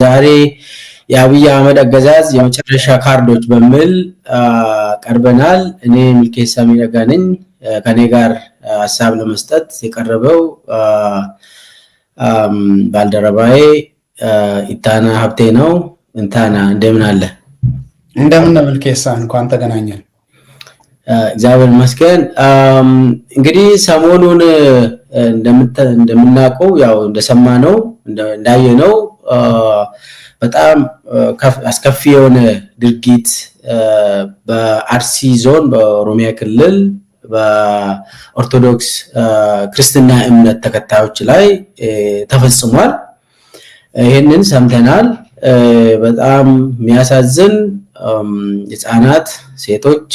ዛሬ የአብይ አህመድ አገዛዝ የመጨረሻ ካርዶች በሚል ቀርበናል። እኔ ሚልኬሳ ሚደጋ ነኝ። ከኔ ጋር ሐሳብ ለመስጠት የቀረበው ባልደረባዬ ኢታና ሀብቴ ነው። እንታና እንደምን አለ? እንደምን ነው ሚልኬሳ፣ እንኳን ተገናኘን። እግዚአብሔር ይመስገን። እንግዲህ ሰሞኑን እንደምናውቀው ያው እንደሰማነው እንዳየነው በጣም አስከፊ የሆነ ድርጊት በአርሲ ዞን በኦሮሚያ ክልል በኦርቶዶክስ ክርስትና እምነት ተከታዮች ላይ ተፈጽሟል። ይሄንን ሰምተናል። በጣም የሚያሳዝን ህፃናት፣ ሴቶች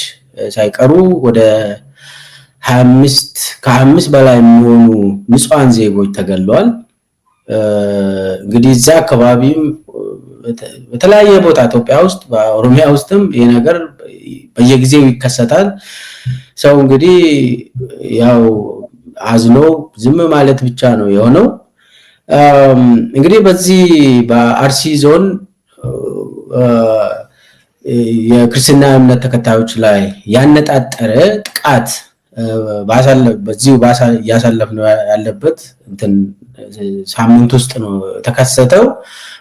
ሳይቀሩ ወደ 25 በላይ የሚሆኑ ንጹሃን ዜጎች ተገለዋል። እንግዲህ እዛ አካባቢም በተለያየ ቦታ ኢትዮጵያ ውስጥ በኦሮሚያ ውስጥም ይሄ ነገር በየጊዜው ይከሰታል። ሰው እንግዲህ ያው አዝኖ ዝም ማለት ብቻ ነው የሆነው። እንግዲህ በዚህ በአርሲ ዞን የክርስትና እምነት ተከታዮች ላይ ያነጣጠረ ጥቃት ያሳለፍነው ያለበት ሳምንት ውስጥ ነው የተከሰተው።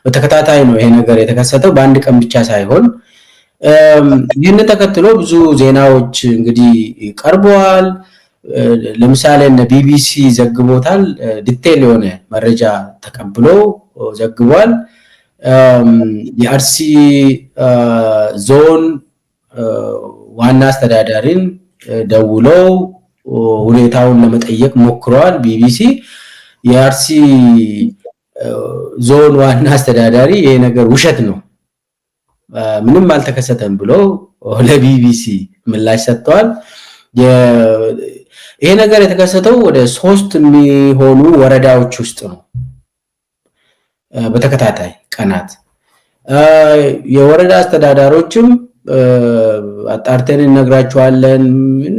በተከታታይ ነው ይሄ ነገር የተከሰተው፣ በአንድ ቀን ብቻ ሳይሆን። ይህን ተከትሎ ብዙ ዜናዎች እንግዲህ ቀርበዋል። ለምሳሌ እነ ቢቢሲ ዘግቦታል። ዲቴል የሆነ መረጃ ተቀብሎ ዘግቧል። የአርሲ ዞን ዋና አስተዳዳሪን ደውለው ሁኔታውን ለመጠየቅ ሞክረዋል። ቢቢሲ የአርሲ ዞን ዋና አስተዳዳሪ ይሄ ነገር ውሸት ነው፣ ምንም አልተከሰተም ብሎ ለቢቢሲ ምላሽ ሰጥተዋል። ይሄ ነገር የተከሰተው ወደ 3 የሚሆኑ ወረዳዎች ውስጥ ነው። በተከታታይ ቀናት የወረዳ አስተዳዳሪዎችም አጣርተን እነግራቸዋለን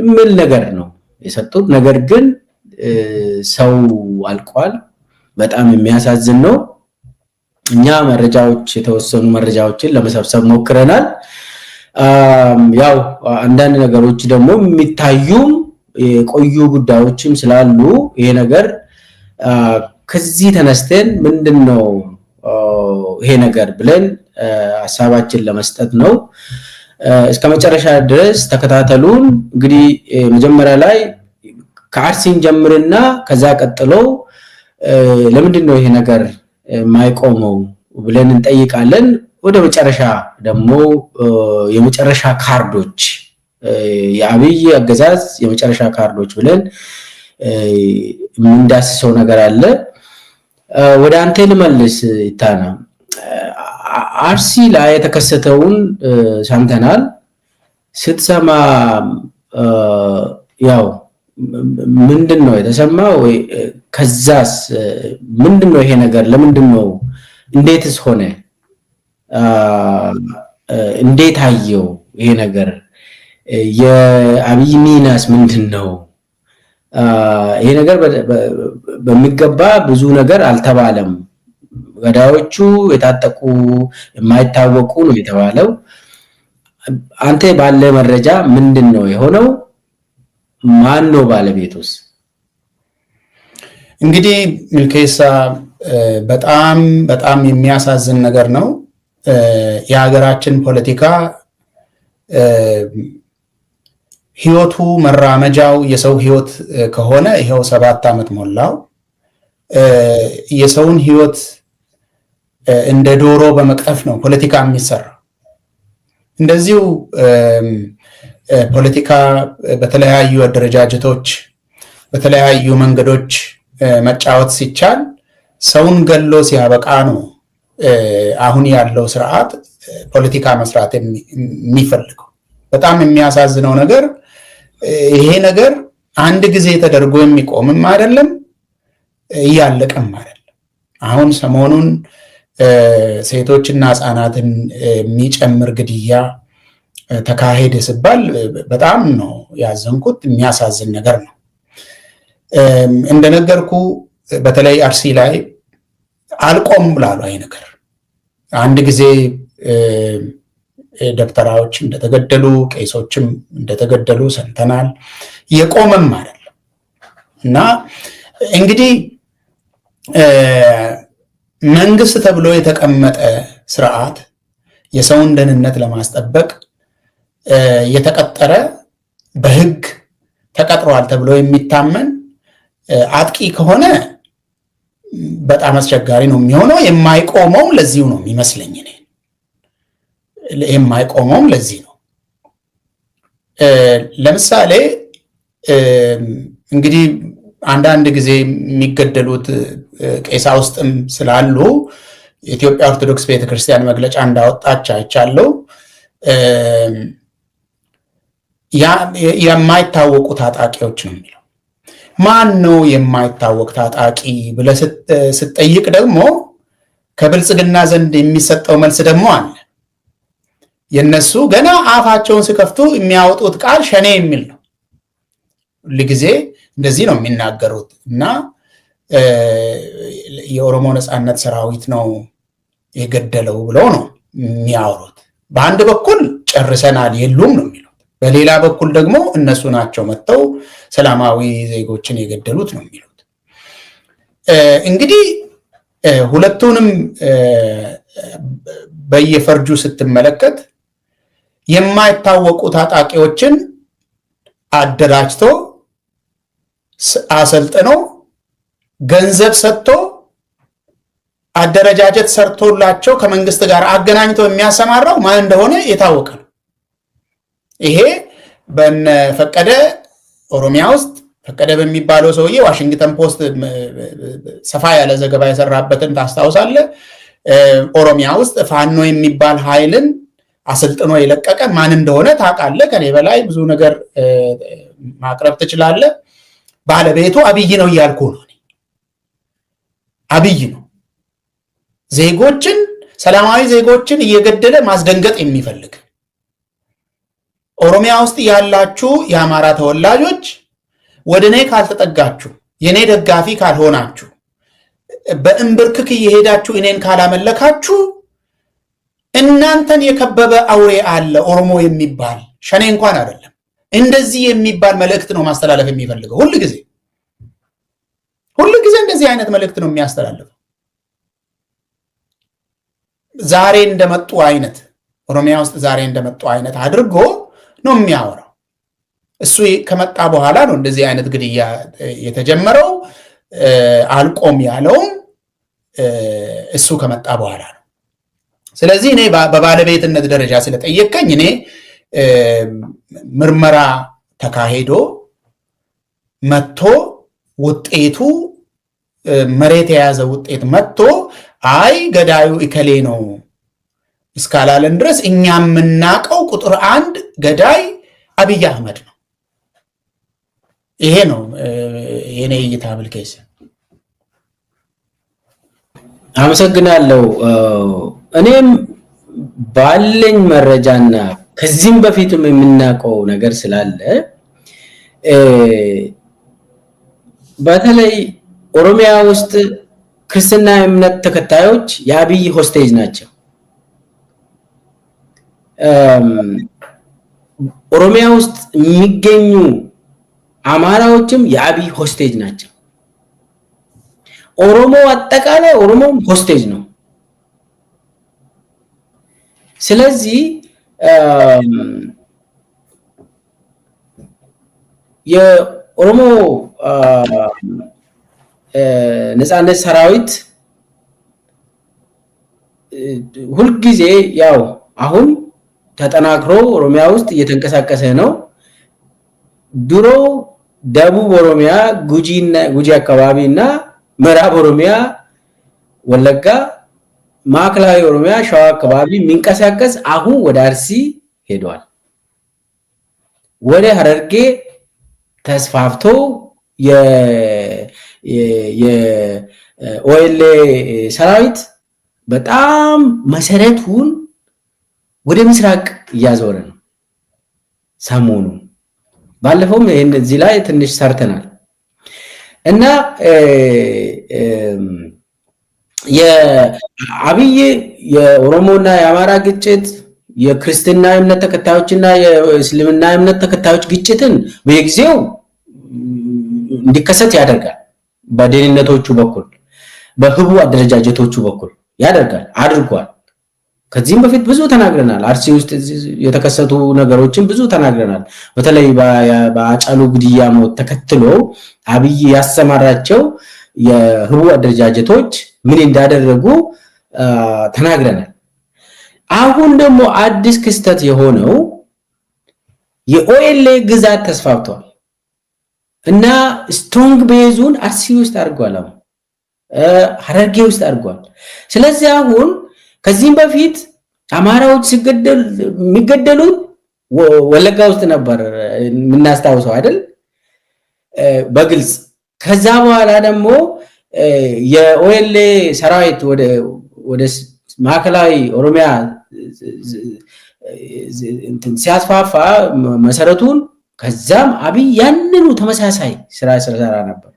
ምን ነገር ነው የሰጡት። ነገር ግን ሰው አልቋል። በጣም የሚያሳዝን ነው። እኛ የተወሰኑ መረጃዎችን ለመሰብሰብ ሞክረናል። ያው አንዳንድ ነገሮች ደግሞ የሚታዩም የቆዩ ጉዳዮችም ስላሉ ይሄ ነገር ከዚህ ተነስተን ምንድነው ይሄ ነገር ብለን ሐሳባችን ለመስጠት ነው። እስከ መጨረሻ ድረስ ተከታተሉን። እንግዲህ መጀመሪያ ላይ ከአርሲን ጀምርና ከዛ ቀጥሎ ለምንድነው ይሄ ነገር የማይቆመው ብለን እንጠይቃለን። ወደ መጨረሻ ደግሞ የመጨረሻ ካርዶች የአብይ አገዛዝ የመጨረሻ ካርዶች ብለን የምንዳስሰው ነገር አለ። ወደ አንተ ልመልስ ኢታና። አርሲ ላይ የተከሰተውን ሰምተናል። ስትሰማ ያው ምንድነው የተሰማው? ከዛስ ምንድነው ይሄ ነገር? ለምንድነው? እንዴትስ ሆነ? እንዴት አየው ይሄ ነገር? የአብይ ሚናስ ምንድነው? ይሄ ነገር በሚገባ ብዙ ነገር አልተባለም። ገዳዮቹ የታጠቁ የማይታወቁ ነው የተባለው። አንተ ባለ መረጃ ምንድነው የሆነው? ማን ነው ባለቤቱስ? እንግዲህ ሚልኬሳ በጣም በጣም የሚያሳዝን ነገር ነው። የሀገራችን ፖለቲካ ህይወቱ መራመጃው የሰው ህይወት ከሆነ ይሄው 7 ዓመት ሞላው። የሰውን ህይወት እንደ ዶሮ በመቅጠፍ ነው ፖለቲካ የሚሰራው። እንደዚሁ ፖለቲካ በተለያዩ አደረጃጀቶች በተለያዩ መንገዶች መጫወት ሲቻል ሰውን ገሎ ሲያበቃ ነው አሁን ያለው ስርዓት ፖለቲካ መስራት የሚፈልገው። በጣም የሚያሳዝነው ነገር ይሄ ነገር አንድ ጊዜ ተደርጎ የሚቆምም አይደለም፣ እያለቀም አይደለም። አሁን ሰሞኑን ሴቶችና ህፃናትን የሚጨምር ግድያ ተካሄደ ሲባል በጣም ነው ያዘንኩት። የሚያሳዝን ነገር ነው። እንደነገርኩ በተለይ አርሲ ላይ አልቆም ብላሉ አይ ነገር አንድ ጊዜ ደብተራዎች እንደተገደሉ ቄሶችም እንደተገደሉ ሰምተናል። የቆመም አይደለም እና እንግዲህ መንግስት ተብሎ የተቀመጠ ስርዓት የሰውን ደህንነት ለማስጠበቅ የተቀጠረ በህግ ተቀጥሯል ተብሎ የሚታመን አጥቂ ከሆነ በጣም አስቸጋሪ ነው የሚሆነው። የማይቆመው ለዚሁ ነው የሚመስለኝ እኔ የማይቆመውም ለዚህ ነው። ለምሳሌ እንግዲህ አንዳንድ ጊዜ የሚገደሉት ቀሳውስትም ስላሉ የኢትዮጵያ ኦርቶዶክስ ቤተክርስቲያን መግለጫ እንዳወጣች አይቻለው። የማይታወቁ ታጣቂዎች ነው የሚለው። ማን ነው የማይታወቅ ታጣቂ ብለህ ስትጠይቅ ደግሞ ከብልጽግና ዘንድ የሚሰጠው መልስ ደግሞ አለ። የነሱ ገና አፋቸውን ሲከፍቱ የሚያወጡት ቃል ሸኔ የሚል ነው። ሁልጊዜ እንደዚህ ነው የሚናገሩት እና የኦሮሞ ነጻነት ሰራዊት ነው የገደለው ብለው ነው የሚያወሩት። በአንድ በኩል ጨርሰናል የሉም ነው የሚሉት፣ በሌላ በኩል ደግሞ እነሱ ናቸው መጥተው ሰላማዊ ዜጎችን የገደሉት ነው የሚሉት። እንግዲህ ሁለቱንም በየፈርጁ ስትመለከት የማይታወቁ ታጣቂዎችን አደራጅቶ አሰልጥኖ ገንዘብ ሰጥቶ አደረጃጀት ሰርቶላቸው ከመንግስት ጋር አገናኝቶ የሚያሰማራው ማን እንደሆነ የታወቀ ነው። ይሄ በፈቀደ ኦሮሚያ ውስጥ ፈቀደ በሚባለው ሰውዬ ዋሽንግተን ፖስት ሰፋ ያለ ዘገባ የሰራበትን ታስታውሳለህ። ኦሮሚያ ውስጥ ፋኖ የሚባል ኃይልን አሰልጥኖ የለቀቀ ማን እንደሆነ ታውቃለህ። ከኔ በላይ ብዙ ነገር ማቅረብ ትችላለህ። ባለቤቱ አብይ ነው እያልኩ ነው። አብይ ነው ዜጎችን፣ ሰላማዊ ዜጎችን እየገደለ ማስደንገጥ የሚፈልግ። ኦሮሚያ ውስጥ ያላችሁ የአማራ ተወላጆች ወደ እኔ ካልተጠጋችሁ፣ የኔ ደጋፊ ካልሆናችሁ፣ በእንብርክክ እየሄዳችሁ እኔን ካላመለካችሁ እናንተን የከበበ አውሬ አለ ኦሮሞ የሚባል ሸኔ እንኳን አይደለም። እንደዚህ የሚባል መልእክት ነው ማስተላለፍ የሚፈልገው። ሁሉ ጊዜ እንደዚህ አይነት መልእክት ነው የሚያስተላልፈው። ዛሬ እንደመጡ አይነት ኦሮሚያ ውስጥ ዛሬ እንደመጡ አይነት አድርጎ ነው የሚያወራው። እሱ ከመጣ በኋላ ነው እንደዚህ አይነት ግድያ የተጀመረው። አልቆም ያለውም እሱ ከመጣ በኋላ ነው። ስለዚህ እኔ በባለቤትነት ደረጃ ስለጠየቀኝ እኔ ምርመራ ተካሄዶ መጥቶ ውጤቱ መሬት የያዘ ውጤት መጥቶ አይ ገዳዩ እከሌ ነው እስካላለን ድረስ እኛ የምናውቀው ቁጥር 1 ገዳይ አብይ አህመድ ነው። ይሄ ነው የኔ እይታ። ብልኬስ አመሰግናለሁ። እኔም ባለኝ መረጃና ከዚህም በፊትም የምናውቀው ነገር ስላለ በተለይ ኦሮሚያ ውስጥ ክርስትና እምነት ተከታዮች የአብይ ሆስቴጅ ናቸው። ኦሮሚያ ውስጥ የሚገኙ አማራዎችም የአብይ ሆስቴጅ ናቸው። ኦሮሞ አጠቃላይ ኦሮሞም ሆስቴጅ ነው። ስለዚህ የኦሮሞ ነጻነት ሰራዊት ሁልጊዜ ያው አሁን ተጠናክሮ ኦሮሚያ ውስጥ እየተንቀሳቀሰ ነው። ድሮ ደቡብ ኦሮሚያ ጉጂ አካባቢ እና ምዕራብ ኦሮሚያ ወለጋ፣ ማዕከላዊ ኦሮሚያ ሸዋ አካባቢ የሚንቀሳቀስ አሁን ወደ አርሲ ሄዷል። ወደ ሐረርጌ ተስፋፍቶ የኦኤልኤ ሰራዊት በጣም መሰረቱን ወደ ምስራቅ እያዞረ ነው። ሰሞኑ ባለፈውም ይሄን እዚህ ላይ ትንሽ ሰርተናል እና የአብይ የኦሮሞና የአማራ ግጭት የክርስትና እምነት ተከታዮችና የእስልምና እምነት ተከታዮች ግጭትን በጊዜው እንዲከሰት ያደርጋል። በደህንነቶቹ በኩል በህቡ አደረጃጀቶቹ በኩል ያደርጋል አድርጓል። ከዚህም በፊት ብዙ ተናግረናል። አርሲ ውስጥ የተከሰቱ ነገሮችን ብዙ ተናግረናል። በተለይ በአጫሉ ግድያ ሞት ተከትሎ አብይ ያሰማራቸው የህቡ አደረጃጀቶች ምን እንዳደረጉ ተናግረናል። አሁን ደግሞ አዲስ ክስተት የሆነው የኦኤልኤ ግዛት ተስፋፍቷል እና ስትሮንግ ቤዙን አርሲ ውስጥ አድርጓል። ሐረርጌ ውስጥ አድርጓል። ስለዚህ አሁን ከዚህም በፊት አማራዎች ሲገደሉ የሚገደሉት ወለጋ ውስጥ ነበር የምናስታውሰው አይደል? በግልጽ ከዛ በኋላ ደግሞ የኦኤልኤ ሰራዊት ወደ ማዕከላዊ ኦሮሚያ ሲያስፋፋ መሰረቱን ከዛም አብይ ያንኑ ተመሳሳይ ስራ ስለሰራ ነበር።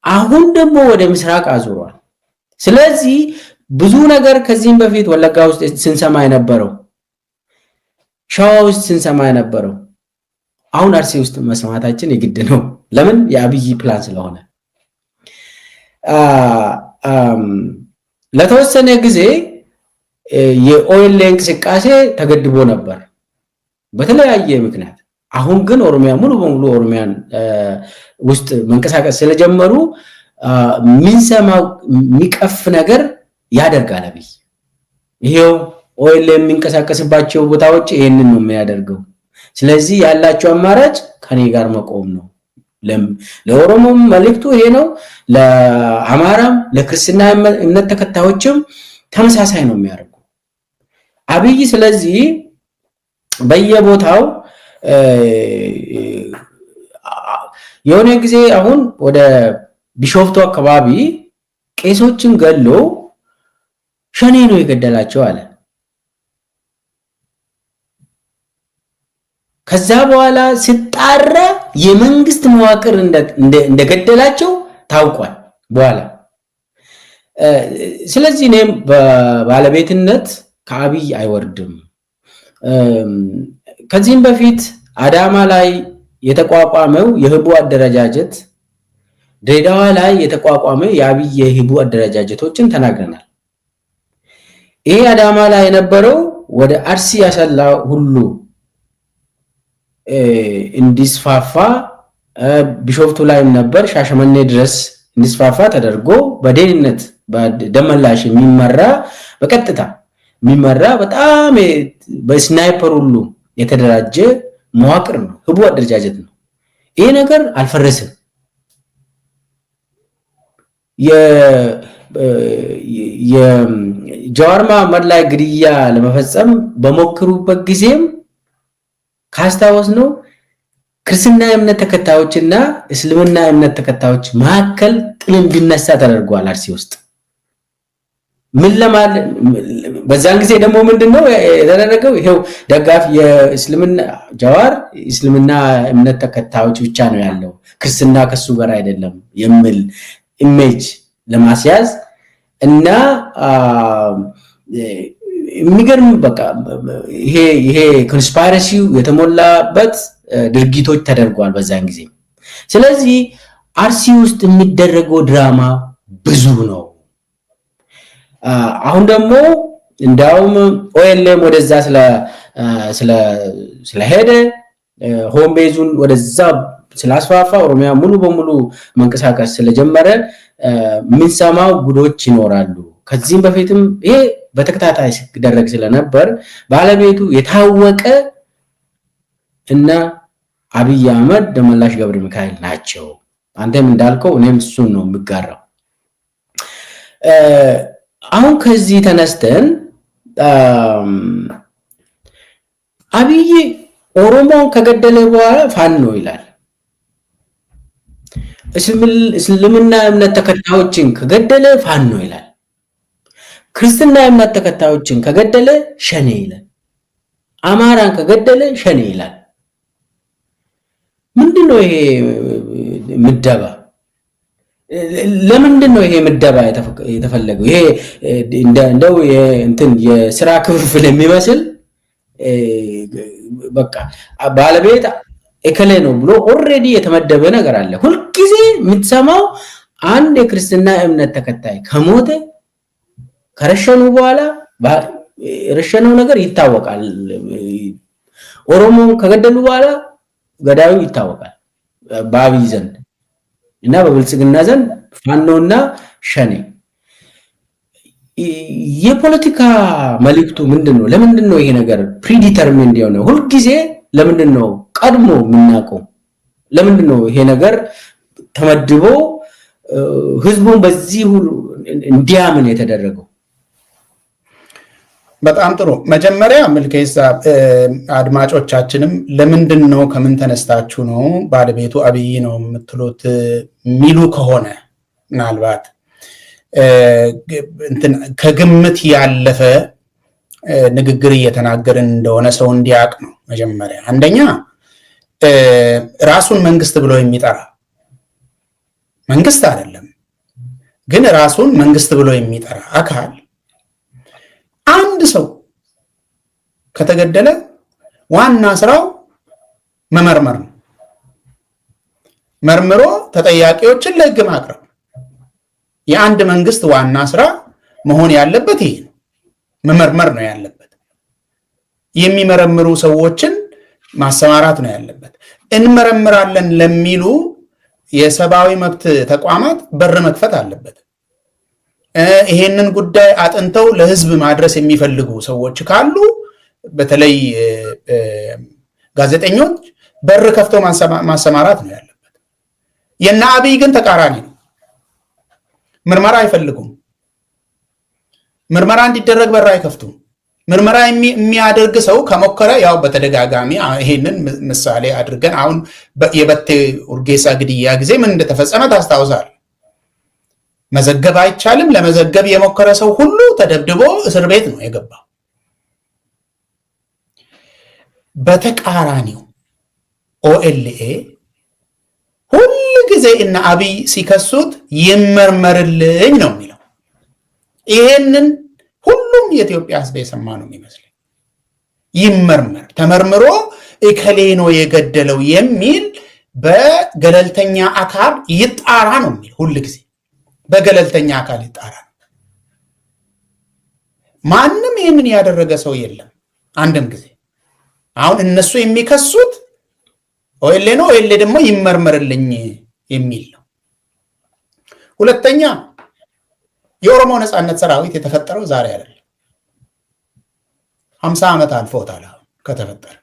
አሁን ደግሞ ወደ ምስራቅ አዙሯል። ስለዚህ ብዙ ነገር ከዚህም በፊት ወለጋ ውስጥ ስንሰማ የነበረው ሸዋ ውስጥ ስንሰማ የነበረው አሁን አርሲ ውስጥ መስማታችን የግድ ነው። ለምን? የአብይ ፕላን ስለሆነ። ለተወሰነ ጊዜ የኦኤልኤ እንቅስቃሴ ተገድቦ ነበር በተለያየ ምክንያት። አሁን ግን ኦሮሚያ ሙሉ በሙሉ ኦሮሚያን ውስጥ መንቀሳቀስ ስለጀመሩ ምንሰማው የሚቀፍ ነገር ያደርጋል አብይ። ይሄው ኦኤልኤ የሚንቀሳቀስባቸው ቦታዎች ይሄንን ነው የሚያደርገው። ስለዚህ ያላቸው አማራጭ ከኔ ጋር መቆም ነው። ለኦሮሞም መልእክቱ ይሄ ነው። ለአማራም ለክርስትና እምነት ተከታዮችም ተመሳሳይ ነው የሚያደርጉ አብይ። ስለዚህ በየቦታው የሆነ ጊዜ አሁን ወደ ቢሾፍቱ አካባቢ ቄሶችን ገሎ ሸኔ ነው የገደላቸው አለ። ከዛ በኋላ ሲጣራ የመንግስት መዋቅር እንደገደላቸው ታውቋል በኋላ። ስለዚህ እኔም በባለቤትነት ከአብይ አይወርድም። ከዚህም በፊት አዳማ ላይ የተቋቋመው የህቡ አደረጃጀት፣ ድሬዳዋ ላይ የተቋቋመ የአብይ የህቡ አደረጃጀቶችን ተናግረናል። ይሄ አዳማ ላይ የነበረው ወደ አርሲ ያሰላ ሁሉ እንዲስፋፋ ቢሾፍቱ ላይም ነበር ሻሸመኔ ድረስ እንዲስፋፋ ተደርጎ በደህንነት በደመላሽ የሚመራ በቀጥታ የሚመራ በጣም በስናይፐር ሁሉ የተደራጀ መዋቅር ነው፣ ህቡ አደረጃጀት ነው። ይሄ ነገር አልፈረሰም። የጀዋር መሐመድ ላይ ግድያ ለመፈጸም በሞክሩበት ጊዜም ካስታወስ ነው ክርስትና እምነት ተከታዮችና እስልምና እምነት ተከታዮች መካከል ጥል እንዲነሳ ተደርጓል አርሲ ውስጥ። ምን ለማለት በዛን ጊዜ ደግሞ ምንድነው የተደረገው? ይሄው ደጋፊ የእስልምና ጀዋር እስልምና እምነት ተከታዮች ብቻ ነው ያለው ክርስትና ከሱ ጋር አይደለም የሚል ኢሜጅ ለማስያዝ እና የሚገርም በቃ ይሄ ኮንስፓይረሲው የተሞላበት ድርጊቶች ተደርጓል በዛን ጊዜ። ስለዚህ አርሲ ውስጥ የሚደረገው ድራማ ብዙ ነው። አሁን ደግሞ እንዳውም ኦኤልኤም ወደዛ ስለሄደ ሆም ቤዙን ወደዛ ስላስፋፋ ኦሮሚያ ሙሉ በሙሉ መንቀሳቀስ ስለጀመረ ምንሰማው ጉዶች ይኖራሉ። ከዚህም በፊትም ይሄ በተከታታይ ሲደረግ ስለነበር ባለቤቱ የታወቀ እና አብይ አህመድ ደመላሽ ገብረ ሚካኤል ናቸው። አንተም እንዳልከው እኔም እሱን ነው የምጋራው። አሁን ከዚህ ተነስተን አብይ ኦሮሞን ከገደለ በኋላ ፋኖ ይላል። እስልምና እምነት ተከታዮችን ከገደለ ፋኖ ይላል። ክርስትና እምነት ተከታዮችን ከገደለ ሸኔ ይላል። አማራን ከገደለ ሸኔ ይላል። ምንድነው ይሄ ምደባ? ለምንድን ነው ይሄ ምደባ የተፈለገው? ይሄ እንደው እንትን የሥራ ክፍፍል የሚመስል በቃ ባለቤት እከሌ ነው ብሎ ኦሬዲ የተመደበ ነገር አለ። ሁልጊዜ የምትሰማው አንድ የክርስትና እምነት ተከታይ ከሞተ ከረሸኑ በኋላ ረሸነው ነገር ይታወቃል። ኦሮሞ ከገደሉ በኋላ ገዳዩ ይታወቃል በአብይ ዘንድ እና በብልጽግና ዘንድ ፋኖና ሸኔ። የፖለቲካ መልእክቱ ምንድነው? ለምንድነው ይሄ ነገር ፕሪዲተርሚንድ የሆነው? ሁልጊዜ ለምንድነው ቀድሞ የምናውቀው? ለምንድነው ይሄ ነገር ተመድቦ ህዝቡን በዚህ ሁሉ እንዲያምን የተደረገው? በጣም ጥሩ። መጀመሪያ ምልከይሳ አድማጮቻችንም ለምንድነው ከምን ተነስታችሁ ነው ባለቤቱ አብይ ነው የምትሉት ሚሉ ከሆነ ምናልባት ከግምት ያለፈ ንግግር እየተናገርን እንደሆነ ሰው እንዲያውቅ ነው። መጀመሪያ አንደኛ ራሱን መንግስት ብሎ የሚጠራ መንግስት አይደለም ግን ራሱን መንግስት ብሎ የሚጠራ አካል አንድ ሰው ከተገደለ ዋና ስራው መመርመር ነው። መርምሮ ተጠያቂዎችን ለህግ ማቅረብ የአንድ መንግስት ዋና ስራ መሆን ያለበት ይሄ ነው። መመርመር ነው ያለበት። የሚመረምሩ ሰዎችን ማሰማራት ነው ያለበት። እንመረምራለን ለሚሉ የሰብአዊ መብት ተቋማት በር መክፈት አለበት። ይሄንን ጉዳይ አጥንተው ለህዝብ ማድረስ የሚፈልጉ ሰዎች ካሉ በተለይ ጋዜጠኞች በር ከፍተው ማሰማራት ነው ያለበት። የና አብይ ግን ተቃራኒ ነው። ምርመራ አይፈልጉም። ምርመራ እንዲደረግ በር አይከፍቱም። ምርመራ የሚያደርግ ሰው ከሞከረ ያው በተደጋጋሚ ይሄንን ምሳሌ አድርገን አሁን የበቴ ኡርጌሳ ግድያ ጊዜ ምን እንደተፈጸመ ታስታውሳል። መዘገብ አይቻልም። ለመዘገብ የሞከረ ሰው ሁሉ ተደብድቦ እስር ቤት ነው የገባው። በተቃራኒው ኦኤልኤ ሁሉ ጊዜ እና አብይ ሲከሱት ይመርመርልኝ ነው የሚለው። ይሄንን ሁሉም የኢትዮጵያ ሕዝብ የሰማ ነው የሚመስለኝ። ይመርመር፣ ተመርምሮ እከሌ ነው የገደለው የሚል በገለልተኛ አካል ይጣራ ነው የሚል። ሁሉ ጊዜ በገለልተኛ አካል ይጣራ። ማንም ይህንን ያደረገ ሰው የለም አንድም ጊዜ። አሁን እነሱ የሚከሱት ኦኤልኤ ነው፣ ኦኤልኤ ደግሞ ይመርመርልኝ የሚል ነው። ሁለተኛ የኦሮሞ ነጻነት ሰራዊት የተፈጠረው ዛሬ አይደለም። 50 ዓመት አልፎታል ከተፈጠረ።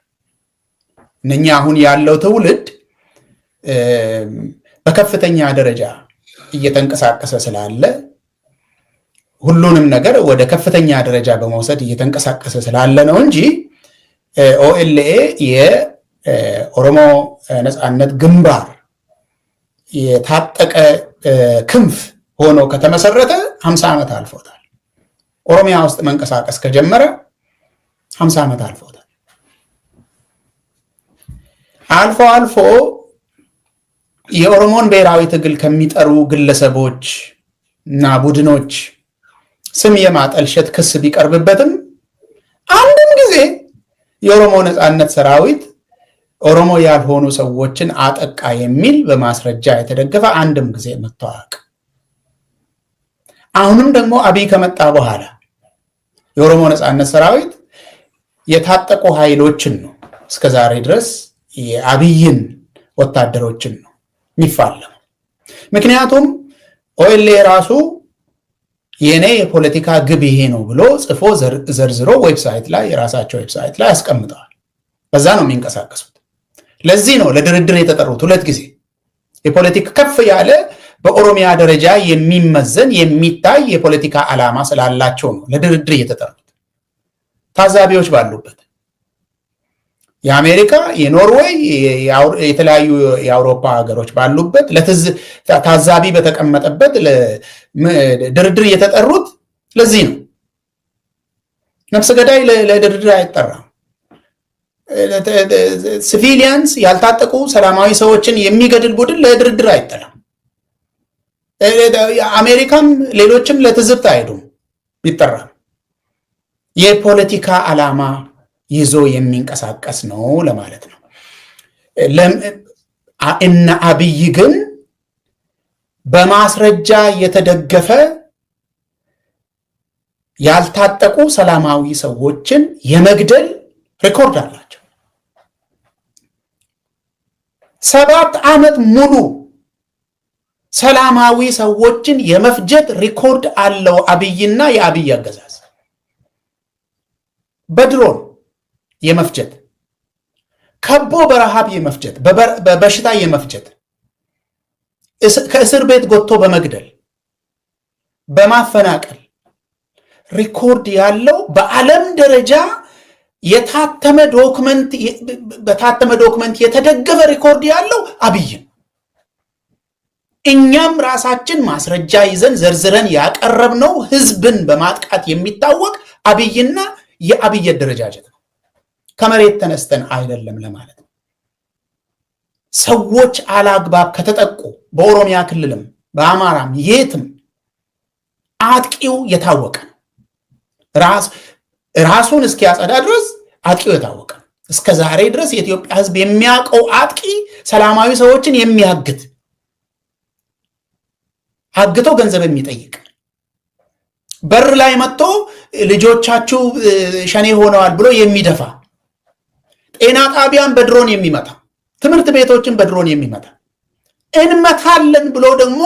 እነኛ አሁን ያለው ትውልድ በከፍተኛ ደረጃ እየተንቀሳቀሰ ስላለ ሁሉንም ነገር ወደ ከፍተኛ ደረጃ በመውሰድ እየተንቀሳቀሰ ስላለ ነው እንጂ ኦኤልኤ የኦሮሞ ነጻነት ግንባር የታጠቀ ክንፍ ሆኖ ከተመሰረተ 50 ዓመት አልፎታል። ኦሮሚያ ውስጥ መንቀሳቀስ ከጀመረ 50 ዓመት አልፎታል። አልፎ አልፎ የኦሮሞን ብሔራዊ ትግል ከሚጠሩ ግለሰቦች እና ቡድኖች ስም የማጠልሸት ክስ ቢቀርብበትም አንድም ጊዜ የኦሮሞ ነጻነት ሰራዊት ኦሮሞ ያልሆኑ ሰዎችን አጠቃ የሚል በማስረጃ የተደገፈ አንድም ጊዜ መታወቅ። አሁንም ደግሞ አብይ ከመጣ በኋላ የኦሮሞ ነጻነት ሰራዊት የታጠቁ ኃይሎችን ነው እስከዛሬ ድረስ የአብይን ወታደሮችን ነው የሚፋለመው። ምክንያቱም ኦኤልኤ ራሱ የኔ የፖለቲካ ግብ ይሄ ነው ብሎ ጽፎ ዘርዝሮ ዌብሳይት ላይ የራሳቸው ዌብሳይት ላይ ያስቀምጠዋል። በዛ ነው የሚንቀሳቀሱት። ለዚህ ነው ለድርድር የተጠሩት። 2 ጊዜ የፖለቲካ ከፍ ያለ በኦሮሚያ ደረጃ የሚመዘን የሚታይ የፖለቲካ ዓላማ ስላላቸው ነው ለድርድር የተጠሩት። ታዛቢዎች ባሉበት የአሜሪካ፣ የኖርዌይ፣ የተለያዩ የአውሮፓ ሀገሮች ባሉበት ታዛቢ በተቀመጠበት ድርድር የተጠሩት ለዚህ ነው። ነፍሰ ገዳይ ለድርድር አይጠራም። ሲቪሊያንስ ያልታጠቁ ሰላማዊ ሰዎችን የሚገድል ቡድን ለድርድር አይጠራም። አሜሪካም ሌሎችም ለትዝብት አይሄዱም ቢጠራ የፖለቲካ ዓላማ ይዞ የሚንቀሳቀስ ነው ለማለት ነው። እነ አብይ ግን በማስረጃ የተደገፈ ያልታጠቁ ሰላማዊ ሰዎችን የመግደል ሪኮርድ አላቸው። 7 ዓመት ሙሉ ሰላማዊ ሰዎችን የመፍጀት ሪኮርድ አለው አብይና የአብይ አገዛዝ። በድሮን የመፍጀት፣ ከቦ በረሃብ የመፍጀት፣ በበሽታ የመፍጀት፣ ከእስር ቤት ጎትቶ በመግደል በማፈናቀል ሪኮርድ ያለው በዓለም ደረጃ በታተመ ዶክመንት የተደገፈ ሪኮርድ ያለው አብይ። እኛም ራሳችን ማስረጃ ይዘን ዘርዝረን ያቀረብነው ህዝብን በማጥቃት የሚታወቅ አብይና የአብይ አደረጃጀት ነው። ከመሬት ተነስተን አይደለም ለማለት ነው። ሰዎች አላግባብ ከተጠቁ በኦሮሚያ ክልልም በአማራም የትም አጥቂው የታወቀ ነው። ራሱን እስኪያጸዳ ድረስ አጥቂው የታወቀ ነው። እስከ ዛሬ ድረስ የኢትዮጵያ ህዝብ የሚያውቀው አጥቂ ሰላማዊ ሰዎችን የሚያግት፣ አግቶ ገንዘብ የሚጠይቅ፣ በር ላይ መጥቶ ልጆቻችሁ ሸኔ ሆነዋል ብሎ የሚደፋ፣ ጤና ጣቢያን በድሮን የሚመታ፣ ትምህርት ቤቶችን በድሮን የሚመታ፣ እንመታለን ብሎ ደግሞ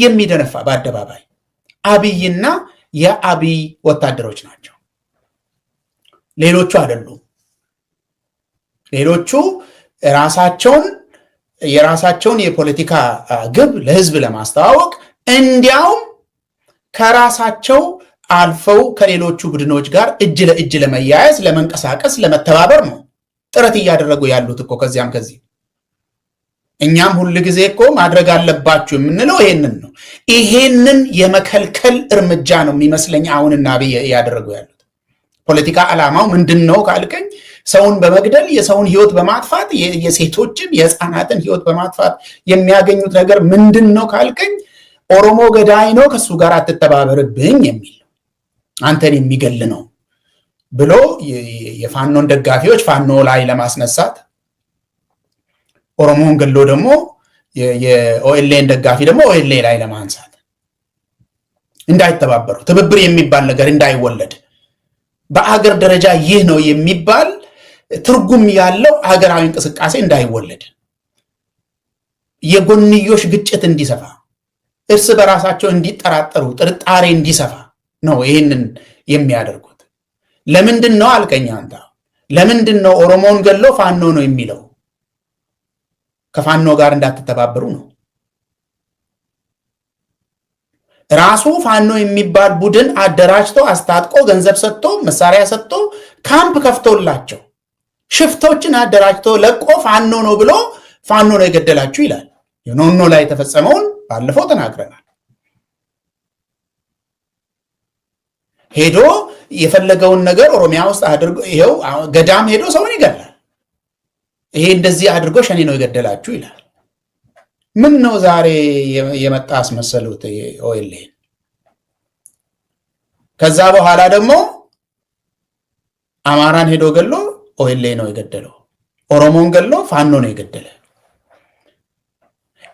የሚደነፋ በአደባባይ አብይና የአብይ ወታደሮች ናቸው። ሌሎቹ አይደሉም። ሌሎቹ የራሳቸውን የፖለቲካ ግብ ለህዝብ ለማስተዋወቅ እንዲያውም ከራሳቸው አልፈው ከሌሎቹ ቡድኖች ጋር እጅ ለእጅ ለመያያዝ፣ ለመንቀሳቀስ፣ ለመተባበር ነው ጥረት እያደረጉ ያሉት እኮ ከዚያም ከዚህ። እኛም ሁል ጊዜ እኮ ማድረግ አለባችሁ የምንለው ይሄንን ነው። ይሄንን የመከልከል እርምጃ ነው የሚመስለኝ አሁንና አብይ ያደረጉ ያሉት። ፖለቲካ ዓላማው ምንድን ነው ካልከኝ፣ ሰውን በመግደል የሰውን ህይወት በማጥፋት የሴቶችን የህፃናትን ህይወት በማጥፋት የሚያገኙት ነገር ምንድን ነው ካልከኝ፣ ኦሮሞ ገዳይ ነው ከሱ ጋር አትተባበርብኝ የሚል አንተን የሚገል ነው ብሎ የፋኖን ደጋፊዎች ፋኖ ላይ ለማስነሳት፣ ኦሮሞን ገሎ ደግሞ የኦኤልኤን ደጋፊ ደግሞ ኦኤልኤ ላይ ለማንሳት፣ እንዳይተባበሩ ትብብር የሚባል ነገር እንዳይወለድ፣ በአገር ደረጃ ይህ ነው የሚባል ትርጉም ያለው ሀገራዊ እንቅስቃሴ እንዳይወለድ፣ የጎንዮሽ ግጭት እንዲሰፋ፣ እርስ በራሳቸው እንዲጠራጠሩ፣ ጥርጣሬ እንዲሰፋ ነው ይህንን የሚያደርጉት። ለምንድን ነው አልከኝ አንተ? ለምንድን ነው ኦሮሞን ገሎ ፋኖ ነው የሚለው? ከፋኖ ጋር እንዳትተባበሩ ነው። ራሱ ፋኖ የሚባል ቡድን አደራጅቶ አስታጥቆ ገንዘብ ሰጥቶ መሳሪያ ሰጥቶ ካምፕ ከፍቶላቸው ሽፍቶችን አደራጅቶ ለቆ ፋኖ ነው ብሎ ፋኖ ነው የገደላችሁ ይላል። የኖኖ ላይ የተፈጸመውን ባለፈው ተናግረናል። ሄዶ የፈለገውን ነገር ኦሮሚያ ውስጥ አድርጎ ይሄው ገዳም ሄዶ ሰውን ይገላል። ይሄ እንደዚህ አድርጎ ሸኔ ነው የገደላችሁ ይላል። ምን ነው ዛሬ የመጣ አስመሰሉት ኦኤልኤ። ከዛ በኋላ ደግሞ አማራን ሄዶ ገሎ ኦኤልኤ ነው የገደለው፣ ኦሮሞን ገሎ ፋኖ ነው የገደለ።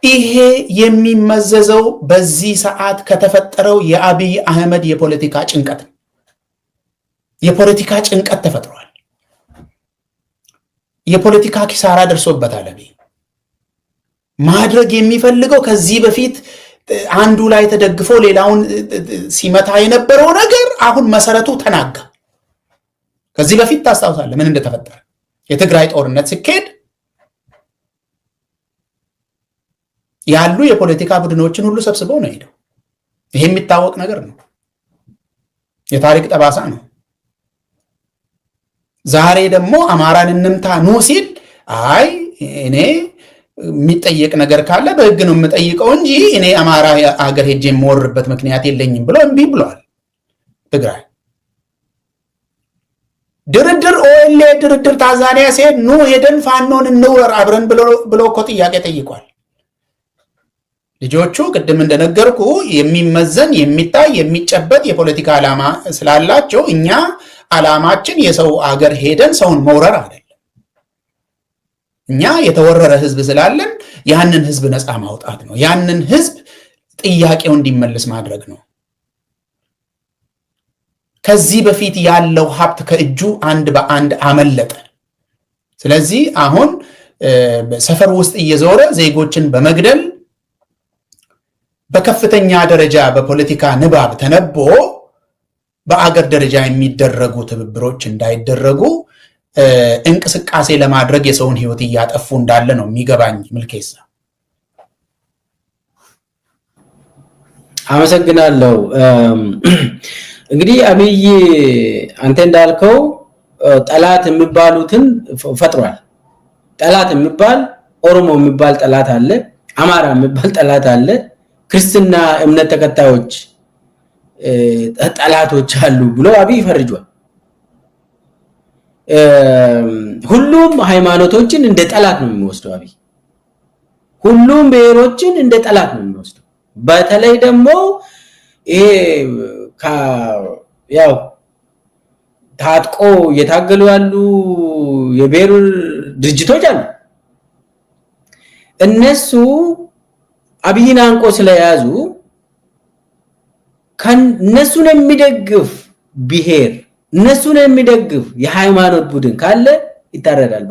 ይሄ የሚመዘዘው በዚህ ሰዓት ከተፈጠረው የአብይ አህመድ የፖለቲካ ጭንቀት ነው። የፖለቲካ ጭንቀት ተፈጥሯል። የፖለቲካ ኪሳራ ደርሶበታል። አብይ ማድረግ የሚፈልገው ከዚህ በፊት አንዱ ላይ ተደግፎ ሌላውን ሲመታ የነበረው ነገር አሁን መሰረቱ ተናጋ። ከዚህ በፊት ታስታውሳለህ ምን እንደተፈጠረ? የትግራይ ጦርነት ሲካሄድ ያሉ የፖለቲካ ቡድኖችን ሁሉ ሰብስበው ነው ሄደው። ይሄ የሚታወቅ ነገር ነው። የታሪክ ጠባሳ ነው። ዛሬ ደግሞ አማራን እንምታ ኑ ሲል አይ እኔ የሚጠየቅ ነገር ካለ በህግ ነው የምጠይቀው እንጂ እኔ አማራ ሀገር ሄጄ የምወርበት ምክንያት የለኝም ብሎ እምቢ ብለዋል። ትግራይ ድርድር ኦኤልኤ ድርድር ታንዛኒያ ሲሄድ ኑ ሄደን ፋኖን እንውረር አብረን ብሎ እኮ ጥያቄ ጠይቋል። ልጆቹ ቅድም እንደነገርኩ የሚመዘን የሚታይ የሚጨበጥ የፖለቲካ ዓላማ ስላላቸው እኛ ዓላማችን የሰው አገር ሄደን ሰውን መውረር አይደለም። እኛ የተወረረ ህዝብ ስላለን ያንን ህዝብ ነፃ ማውጣት ነው። ያንን ህዝብ ጥያቄው እንዲመለስ ማድረግ ነው። ከዚህ በፊት ያለው ሀብት ከእጁ አንድ በአንድ አመለጠ። ስለዚህ አሁን ሰፈር ውስጥ እየዞረ ዜጎችን በመግደል በከፍተኛ ደረጃ በፖለቲካ ንባብ ተነቦ በአገር ደረጃ የሚደረጉ ትብብሮች እንዳይደረጉ እንቅስቃሴ ለማድረግ የሰውን ህይወት እያጠፉ እንዳለ ነው የሚገባኝ። ምልኬሳ አመሰግናለሁ። እንግዲህ አብይ አንተ እንዳልከው ጠላት የሚባሉትን ፈጥሯል። ጠላት የሚባል ኦሮሞ የሚባል ጠላት አለ፣ አማራ የሚባል ጠላት አለ፣ ክርስትና እምነት ተከታዮች ጠላቶች አሉ ብሎ አብይ ፈርጇል። ሁሉም ሃይማኖቶችን እንደ ጠላት ነው የሚወስደው አብይ። ሁሉም ብሔሮችን እንደ ጠላት ነው የሚወስደው። በተለይ ደግሞ ይሄ ያው ታጥቆ እየታገሉ ያሉ የብሔር ድርጅቶች አሉ። እነሱ አብይን አንቆ ስለያዙ እነሱን የሚደግፍ ብሔር፣ እነሱን የሚደግፍ የሃይማኖት ቡድን ካለ ይታረዳል።